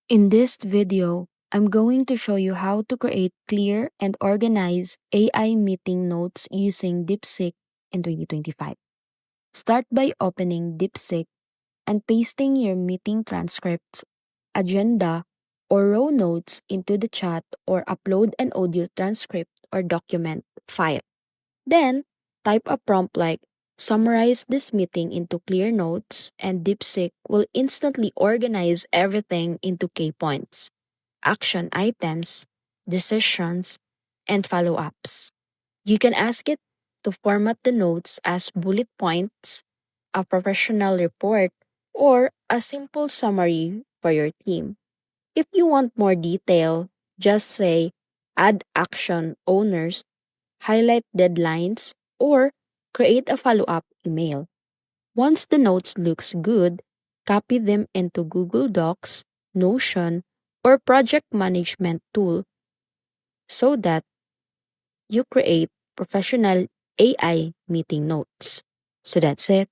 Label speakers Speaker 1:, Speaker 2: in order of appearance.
Speaker 1: In this video, I'm going to show you how to create clear and organized AI meeting notes using DeepSeek in 2025. Start by opening DeepSeek and pasting your meeting transcripts, agenda, or raw notes into the chat or upload an audio transcript or document file. Then, type a prompt like summarize this meeting into clear notes, and DeepSeek will instantly organize everything into key points, action items, decisions, and follow ups. You can ask it to format the notes as bullet points, a professional report, or a simple summary for your team. If you want more detail, just say add action owners, highlight deadlines, or create a follow up email. Once the notes looks good, copy them into Google Docs, Notion, or project management tool so that you create professional AI meeting notes. So that's it.